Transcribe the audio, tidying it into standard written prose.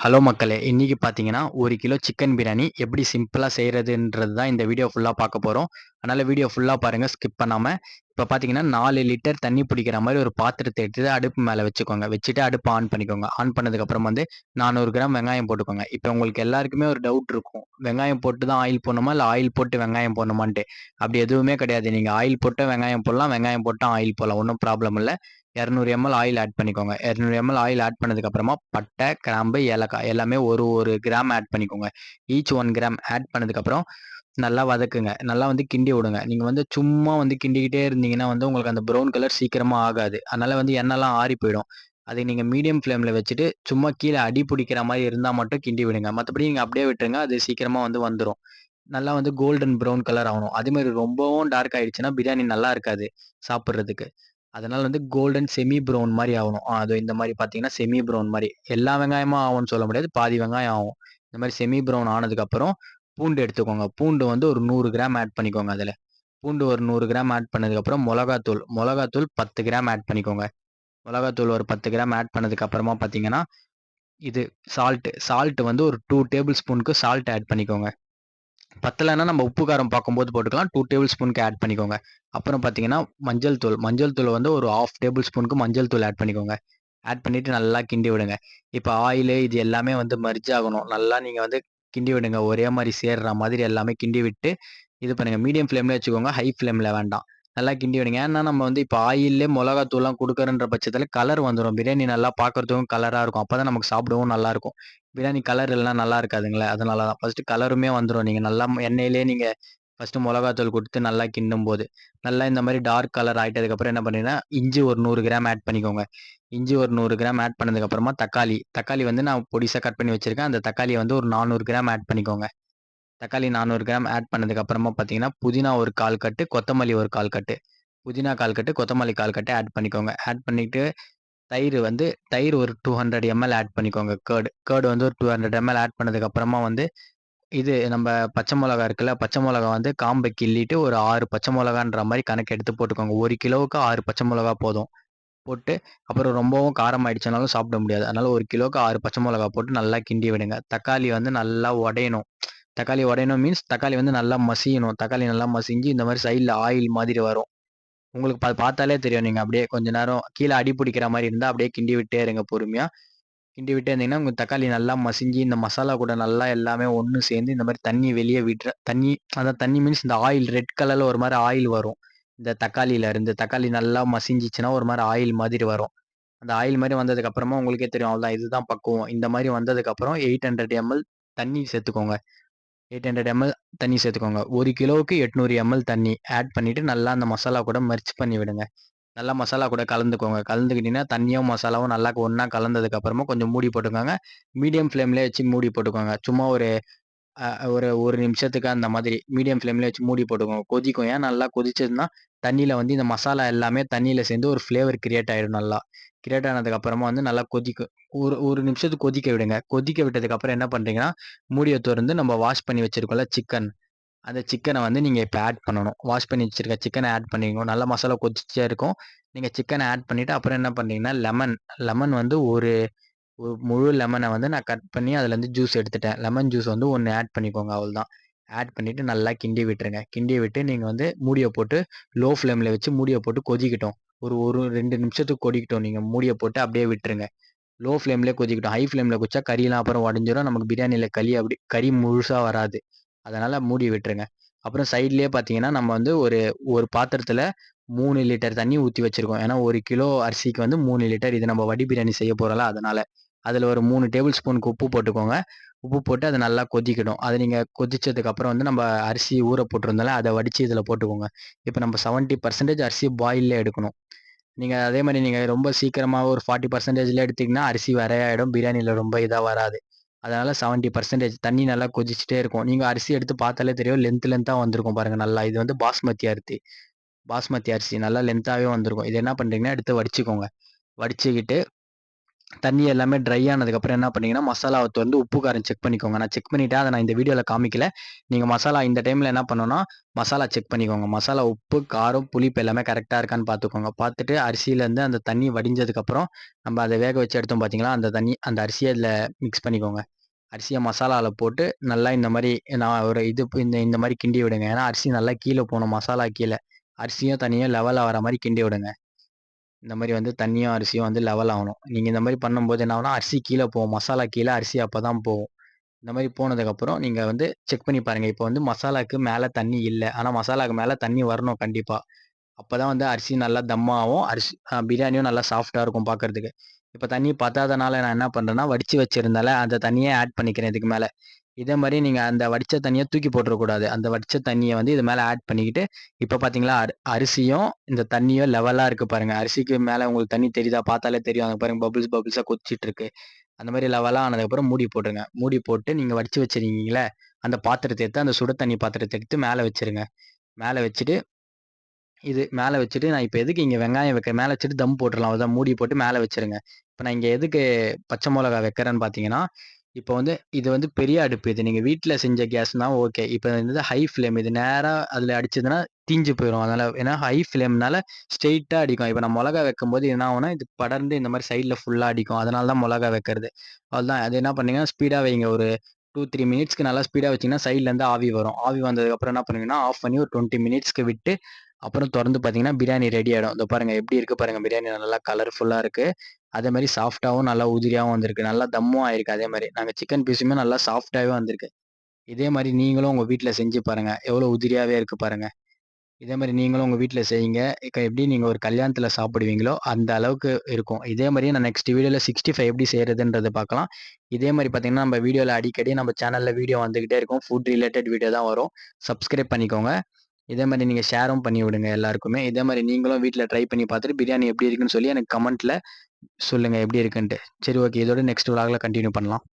Hello மக்களே! இன்னைக்கு பார்த்தீங்கன்னா, 1 கிலோ சிக்கன் பிரியாணி எப்படி சிம்பிளா செய்றதுன்றது தான் இந்த வீடியோ ஃபுல்லா பார்க்க போறோம். அதனால வீடியோ ஃபுல்லா பாருங்க ஸ்கிப் பண்ணாம. இப்ப பார்த்தீங்கன்னா, 4 லிட்டர் தண்ணி பிடிக்கிற மாரி ஒரு பாத்திரத்த எடுத்து அடுப்பு மேல வச்சுக்கோங்க. வச்சுட்டு அடுப்ப ஆன் பண்ணிக்கோங்க. ஆன் பண்ணதுக்கப்புறம் வந்து 400 கிராம் வெங்காயம் போட்டுக்கோங்க. இப்ப உங்களுக்கு எல்லாருக்குமே ஒரு டவுட் இருக்கும். வெங்காயம் போட்டு தான் ஆயில் போடணுமா? இல்ல ஆயில் போட்டு வெங்காயம் போடணுமான்ட்டு. அப்படி எதுவுமே கிடையாது. நீங்க ஆயில் போட்டு வெங்காயம் போடலாம். வெங்காயம் போட்டா ஆயில் போடலாம். ஒண்ணும் ப்ராப்ளம் இல்ல. 200 எம்எல் ஆயில் ஆட் பண்ணிக்கோங்க. 200 எம்எல் ஆயில் ஆட் பண்ணதுக்கு அப்புறமா பட்டை, கிராம்பு, ஏலக்காய் எல்லாமே ஒரு கிராம் ஆட் பண்ணிக்கோங்க. ஈச் 1 கிராம் ஆட் பண்ணதுக்கப்புறம் நல்லா வதக்குங்க. நல்லா வந்து கிண்டி விடுங்க. நீங்க வந்து சும்மா வந்து கிண்டிக்கிட்டே இருந்தீங்கன்னா வந்து உங்களுக்கு அந்த ப்ரவுன் கலர் சீக்கிரமா ஆகாது. அதனால வந்து எண்ணெய்லாம் ஆறி போயிடும். அதை நீங்க மீடியம் ஃப்ளேம்ல வச்சுட்டு சும்மா கீழ அடி பிடிக்கிற மாரி இருந்தா மட்டும் கிண்டி விடுங்க. மத்தபடி நீங்க அப்படியே விட்டுருங்க. அது சீக்கிரமா வந்து வந்துரும். நல்லா வந்து கோல்டன் ப்ரவுன் கலர் ஆகணும். அதே மாரி ரொம்பவும் டார்க் ஆயிடுச்சுன்னா பிரியாணி நல்லா இருக்காது சாப்பிடுறதுக்கு. அதனால வந்து கோல்டன் செமி ப்ரவுன் மாரி ஆவணும். அது இந்த மாரி பார்த்தீங்கன்னா, செமி ப்ரவுன் மாரி. எல்லா வெங்காயமும் ஆகும்ன்னு சொல்ல முடியாது. பாதி வெங்காயம் ஆகும். இந்த மாரி செமி ப்ரவுன் ஆனதுக்கப்புறம், பூண்டு எடுத்துக்கோங்க. பூண்டு வந்து ஒரு 100 கிராம் ஆட் பண்ணிக்கோங்க அதுல. பூண்டு ஒரு 100 கிராம் ஆட் பண்ணதுக்கப்புறம் மொளகாத்தூள். மொளகாத்தூள் 10 கிராம் ஆட் பண்ணிக்கோங்க. மொளகாத்தூள் ஒரு 10 கிராம் ஆட் பண்ணதுக்கு அப்புறமா பார்த்தீங்கன்னா, இது சால்ட் வந்து ஒரு 2 டேபிள் ஸ்பூனுக்கு சால்ட் ஆட் பண்ணிக்கோங்க. பத்தலன்னா நம்ம உப்பு, காரம் பார்க்கும்போது போட்டுக்கலாம். 2 டேபிள் ஸ்பூனுக்கு ஆட் பண்ணிக்கோங்க. அப்புறம் பார்த்தீங்கன்னா, மஞ்சள் தூள் வந்து ஒரு 1/2 டேபிள் ஸ்பூனுக்கு மஞ்சள் தூள் ஆட் பண்ணிக்கோங்க. ஆட் பண்ணிட்டு நல்லா கிண்டி விடுங்க. இப்ப ஆயிலு இது எல்லாமே வந்து மெர்ஜ் ஆகணும். நல்லா நீங்க வந்து கிண்டி விடுங்க. ஒரே மாரி சேர்ற மாதிரி எல்லாமே கிண்டி விட்டு, இது பண்ணுங்க. மீடியம் ஃப்ளேம்ல வச்சுக்கோங்க. ஹை ஃப்ளேம்ல வேண்டாம். நல்லா கிண்டி விடுங்க. ஏன்னா நம்ம வந்து இப்ப ஆயில்லே மொளகாத்தூள்லாம் குடுக்குறன்ற பட்சத்தில கலர் வந்துரும். பிரியாணி நல்லா பார்க்கறதுக்கும் கலரா இருக்கும். அப்பதான் நமக்கு சாப்பிடவும் நல்லாருக்கும். பிரியாணி கலர் இல்லனா நல்லா இருக்காதுங்களே! அதனால தான். ஃபர்ஸ்ட்டு கலருமே வந்துரும். நீங்க நல்லா எண்ணெயிலேயே நீங்க ஃபர்ஸ்ட்டு மொளகாத்தூள் குடுத்து நல்லா கிண்டும்போது. நல்லா இந்த மாரி டார்க் கலர் ஆயிட்டதுக்கப்புறம் என்ன பண்ணீங்கன்னா, இஞ்சி ஒரு 100 கிராம் ஆட் பண்ணிக்கோங்க. இஞ்சி ஒரு 100 கிராம் ஆட் பண்ணதுக்கப்புறமா தக்காளி வந்து நான் பொடிசா கட் பண்ணி வச்சிருக்கேன். அந்த தக்காளிய வந்து ஒரு 400 கிராம் ஆட் பண்ணிக்கோங்க. தக்காளி 400 கிராம் ஆட் பண்ணதுக்கப்புறமா பார்த்தீங்கன்னா, புதினா ஒரு 1/4 கட்டு, கொத்தமல்லி ஒரு 1/4 கட்டு. புதினா 1/4 கட்டு, கொத்தமல்லி 1/4 கட்டு ஆட் பண்ணிக்கோங்க. ஆட் பண்ணிட்டு தயிர் வந்து தயிர் ஒரு 200 எம்எல் ஆட் பண்ணிக்கோங்க. கர்ட் வந்து ஒரு 200 எம்எல் ஆட் பண்ணதுக்கப்புறமா வந்து இது நம்ப பச்சை மொளகா இருக்குல்ல, பச்சை மொளகா வந்து காம்ப கிள்ளிட்டு ஒரு 6 பச்சை மொளகான்ற மாரி கணக்கு எடுத்து போட்டுக்கோங்க. 1 கிலோவுக்கு 6 பச்சை மொளகா போதும். போட்டு அப்புறம் ரொம்பவும் காரம் ஆயிடுச்சுனாலும் சாப்பிட முடியாது. அதனால 1 கிலோவுக்கு 6 பச்சை மொளகா போட்டு நல்லா கிண்டி விடுங்க. தக்காளி வந்து நல்லா உடையணும். தக்காளி உடையணும் மீன்ஸ் தக்காளி வந்து நல்லா மசியணும். தக்காளி நல்லா மசிஞ்சு இந்த மாரி சைடுல ஆயில் மாதிரி வரும். உங்களுக்கு பார்த்தாலே தெரியும். நீங்க அப்படியே கொஞ்ச நேரம் கீழ அடி பிடிக்கிற மாரி இருந்தா அப்படியே கிண்டி விட்டே இருங்க பொறுமையா. கிண்டி விட்டே இருந்தீங்கன்னா, உங்க தக்காளி நல்லா மசிஞ்சு, இந்த மசாலா கூட நல்லா எல்லாமே ஒண்ணு சேர்ந்து இந்த மாரி தண்ணி வெளிய விட்ற தண்ணி அதான் தண்ணி மீன்ஸ் இந்த ஆயில் ரெட் கலர்ல ஒரு மாரி ஆயில் வரும். இந்த தக்காளியில இருந்து. தக்காளி நல்லா மசிஞ்சுச்சுன்னா, ஒரு மாரி ஆயில் மாதிரி வரும். அந்த ஆயில் மாரி வந்ததுக்கு அப்புறமா உங்களுக்கே தெரியும். அவ்வளதான் இதுதான் பக்குவம். இந்த மாரி வந்ததுக்கப்புறம் 800 எம்எல் தண்ணி சேர்த்துக்கோங்க. 800 எம்எல் தண்ணி சேர்த்துக்கோங்க. 1 கிலோவுக்கு 800 எம்எல் தண்ணி ஆட் பண்ணிட்டு நல்லா அந்த மசாலா கூட மெர்ஜ் பண்ணி விடுங்க. நல்லா மசாலா கூட கலந்துக்கோங்க. கலந்துக்கிட்டீங்கன்னா, தண்ணியும், மசாலாவும் நல்லா ஒண்ணா கலந்ததுக்கு அப்புறமா கொஞ்சம் மூடி போட்டுக்கோங்க. மீடியம் ஃப்ளேம்லயே வச்சு மூடி போட்டுக்கோங்க. சும்மா ஒரு ஒரு 1 நிமிஷத்துக்கு அந்த மாதிரி மீடியம் ஃப்ளேம்லயே வச்சு மூடி போட்டுக்கோங்க. கொதிக்கும். ஏன் நல்லா கொதிச்சதுன்னா, தண்ணீல வந்து இந்த மசாலா எல்லாமே தண்ணீல சேர்ந்து ஒரு ஃப்ளேவர் கிரியேட் ஆயிடும் நல்லா. கிரியேட் ஆனதுக்கு அப்புறமா வந்து நல்லா கொதிக்கும். ஒரு 1 நிமிஷத்துக்கு கொதிக்க விடுங்க. கொதிக்க விட்டதுக்கு அப்புறம் என்ன பண்றீங்கன்னா, மூடிய தொறந்து நம்ம வாஷ் பண்ணி வச்சிருக்கோம்ல சிக்கன் அந்த சிக்கன வந்து நீங்க இப்ப ஆட் பண்ணணும். வாஷ் பண்ணி வச்சிருக்க சிக்கன ஆட் பண்ணிக்கணும். நல்லா மசாலா கொதிச்சுட்டே இருக்கும். நீங்க சிக்கன ஆட் பண்ணிட்டு, அப்புறம் என்ன பண்றீங்கன்னா, லெமன் வந்து ஒரு ஒரு முழு லெமன வந்து நான் கட் பண்ணி அதுலேருந்து ஜூஸ் எடுத்துட்டேன். லெமன் ஜூஸ் வந்து 1 ஆட் பண்ணிக்கோங்க அவ்வளதான். ஆட் பண்ணிட்டு நல்லா கிண்டி விட்டுருங்க. கிண்டி விட்டு நீங்க வந்து மூடிய போட்டு லோ ஃப்ளேம்ல வச்சு மூடிய போட்டு கொதிக்கட்டும். ஒரு 2 நிமிஷத்துக்கு கொதிக்கட்டும். நீங்க மூடிய போட்டு அப்படியே விட்டுருங்க. லோ ஃப்ளேம்லயே கொதிக்கட்டும். ஹை ஃப்ளேம்ல கொதிச்சா கறிலாம் அப்புறம் உடைஞ்சிரும். நமக்கு பிரியாணில கறி முழுசா வராது. அதனால மூடி விட்டுருங்க. அப்புறம் சைட்லயே பார்த்தீங்கன்னா, நம்ம வந்து ஒரு ஒரு பாத்திரத்தில 3 லிட்டர் தண்ணி ஊத்தி வச்சிருக்கோம். ஏன்னா 1 கிலோ அரிசிக்கு வந்து 3 லிட்டர். இது நம்ம வடி பிரியாணி செய்ய போறோம்ல அதனால. அதில ஒரு 3 டேபிள் ஸ்பூனுக்கு உப்பு போட்டுக்கோங்க. உப்பு போட்டு அது நல்லா கொதிக்கட்டும். அது நீங்க கொதிச்சதுக்கு அப்புறம் வந்து நம்ம அரிசி ஊற போட்டிருந்தோம்ல, அத வடிச்சு இதில போட்டுக்கோங்க. இப்ப நம்ம 70% அரிசி பாயில்ல எடுக்கணும். நீங்க அதே மாரி நீங்க ரொம்ப சீக்கிரமா ஒரு 40%ல எடுத்தீங்கன்னா, அரிசி விரையாயிடும். பிரியாணில ரொம்ப இதா வராது. அதனால 70% தண்ணி நல்லா கொதிச்சுட்டே இருக்கும். நீங்க அரிசி எடுத்து பார்த்தாலே தெரியும். லென்த்தா வந்திருக்கும் பாருங்க நல்லா. இது வந்து பாஸ்மதி அரிசி நல்லா லென்த்தாவே வந்திருக்கும். இத என்ன பண்றீங்கன்னா, எடுத்து வடிச்சுக்கோங்க. வடிச்சுக்கிட்டு தண்ணி எல்லாமே ட்ரை ஆனதுக்கப்புறம் என்ன பண்ணீங்கன்னா, மசாலாவ தொறந்து உப்பு, காரம் செக் பண்ணிக்கோங்க. நான் செக் பண்ணிட்டேன். அத நான் இந்த வீடியோல காமிக்கல. நீங்க மசாலா இந்த டைம்ல என்ன பண்ணணும்னா, மசாலா செக் பண்ணிக்கோங்க. மசாலா உப்பு, காரம், புளிப்பு எல்லாமே கரெக்ட்டா இருக்கான்னு பார்த்துக்கோங்க. பார்த்துட்டு அரிசியிலேருந்து அந்த தண்ணி வடிஞ்சதுக்கப்புறம், நம்ம அத வேக வச்சு எடுத்தோம் பார்த்தீங்களா, அந்த தண்ணி அந்த அரிசிய அதில மிக்ஸ் பண்ணிக்கோங்க. அரிசிய மசாலால போட்டு நல்லா இந்த மாரி நான் ஒரு இது இந்த இந்த மாரி கிண்டி விடுங்க. ஏன்னா அரிசி நல்லா கீழ போணும். மசாலா கீழ. அரிசியும் தண்ணியும் லெவலா வர மாரி கிண்டி விடுங்க. இந்த மாரி வந்து தண்ணியும், அரிசியும் வந்து லெவல் ஆவணும். நீங்க இந்த மாரி பண்ணும்போது என்ன ஆகும்னா, அரிசி கீழ போகும். மசாலா கீழ, அரிசி அப்பதான் போகும். இந்த மாரி போனதுக்கப்புறம் நீங்க வந்து செக் பண்ணி பாருங்க. இப்போ வந்து மசாலாக்கு மேல தண்ணி இல்ல. ஆனா மசாலாக்கு மேல தண்ணி வரணும் கண்டிப்பா. அப்பதான் வந்து அரிசி நல்லா தம்மாவும், அரிசி பிரியாணியும் நல்லா சாஃப்ட்டா இருக்கும் பாக்கறதுக்கு. இப்ப தண்ணி பத்தாதனால நான் என்ன பண்றேன்னா, வடிச்சு வச்சிருந்தேன்ல, அந்த தண்ணிய ஆட் பண்ணிக்கிறேன் இதுக்கு மேல. இதே மாரி நீங்க அந்த வடிச்ச தண்ணிய தூக்கி போட்டுறக்கூடாது. அந்த வடிச்ச தண்ணிய வந்து இது மேல ஆட் பண்ணிக்கிட்டு, இப்ப பார்த்தீங்களா, அரிசியும், இந்த தண்ணியும் லெவலா இருக்கு பாருங்க. அரிசிக்கு மேல உங்களுக்கு தண்ணி தெரியுதா? பார்த்தாலே தெரியும். அங்க பாருங்க பபிள்ஸா கொதிச்சிட்டு இருக்கு. அந்த மாரி லெவலா ஆனதுக்கப்புறம் மூடி போட்டுருங்க. மூடி போட்டு நீங்க வடிச்சு வச்சிருக்கீங்கல்ல, அந்த பாத்திரத்த எடுத்து அந்த சுட தண்ணி பாத்திரத்த எடுத்து மேல வச்சுருங்க. மேல வச்சுட்டு மேல வச்சுட்டு நான் இப்ப எதுக்கு இங்க வெங்காயம் வைக்கிறேன், மேல வச்சுட்டு தம் போட்டுறலாம். அவ்வளோதான் மூடி போட்டு மேல வச்சுருங்க. இப்ப நான் இங்க எதுக்கு பச்சை மொளகா வைக்கிறேன்னு பார்த்தீங்கன்னா, இப்போ வந்து இது வந்து பெரிய அடுப்பு இது. நீங்க வீட்ல செஞ்ச கேஸ்னா ஓகே. இப்ப இது ஹை ஃப்ளேம் இது நேரா அதில அடிச்சதுன்னா தீஞ்சு போயிரும். அதனால ஏன்னா ஹை ஃப்ளேம்னால ஸ்ட்ரெயிட்டா அடிக்கும். இப்ப நான் மொளகா வைக்கும்போது என்ன ஆகும்னா, இது படர்ந்து இந்த மாரி சைட்ல ஃபுல்லா அடிக்கும். அதனால தான் மொளகா வைக்கிறது. அவ்வளதான். அது என்ன பண்ணீங்கன்னா, ஸ்பீடா வைங்க. ஒரு 2, 3 மினிட்ஸ்க்கு நல்லா ஸ்பீடா வச்சீங்கன்னா, சைட்லேருந்து ஆவி வரும். ஆவி வந்ததுக்கப்புறம் என்ன பண்ணுவீங்கன்னா, ஆஃப் பண்ணி ஒரு 20 மினிட்ஸ்க்கு விட்டு அப்புறம் தொறந்து பார்த்தீங்கன்னா, பிரியாணி ரெடி ஆயிடும். இதோ பாருங்க எப்படி இருக்கு பாருங்க பிரியாணி நல்லா கலர்ஃபுல்லா இருக்கு. அதே மாரி சாஃப்ட்டாவும் நல்லா உதிரியாவும் வந்திருக்கு. நல்லா தம்மும் ஆயிருக்கு அதே மாரி. நாங்க சிக்கன் பீஸுமே நல்லா சாஃப்ட்டாவே வந்திருக்கு. இதே மாரி நீங்களும் உங்க வீட்ல செஞ்சு பாருங்க. எவ்வளோ உதிரியாவே இருக்கு பாருங்க. இதே மாரி நீங்களும் உங்க வீட்ல செய்யுங்க. எப்படி நீங்க ஒரு கல்யாணத்துல சாப்பிடுவீங்களோ, அந்த அளவுக்கு இருக்கும். இதே மாரியே நான் நெக்ஸ்ட் வீடியோல 65 எப்படி செய்றதுன்றத பார்க்கலாம். இதே மாரி பார்த்தீங்கன்னா, நம்ம வீடியோல அடிக்கடி நம்ம சேனல்ல வீடியோ வந்துகிட்டே இருக்கும். ஃபுட் ரிலேட்டட் வீடியோ தான் வரும். சப்ஸ்கிரைப் பண்ணிக்கோங்க. இதே மாரி நீங்க ஷேரும் பண்ணி விடுங்க எல்லாருக்குமே. இதே மாரி நீங்களும் வீட்ல ட்ரை பண்ணி பார்த்துட்டு, பிரியாணி எப்படி இருக்குன்னு சொல்லி எனக்கு கமெண்ட்ல சொல்லுங்க எப்படி இருக்குன்ட்டு. சரி ஓகே. இதோட நெக்ஸ்ட் விலாக்ல கன்டின்யூ பண்ணலாம்.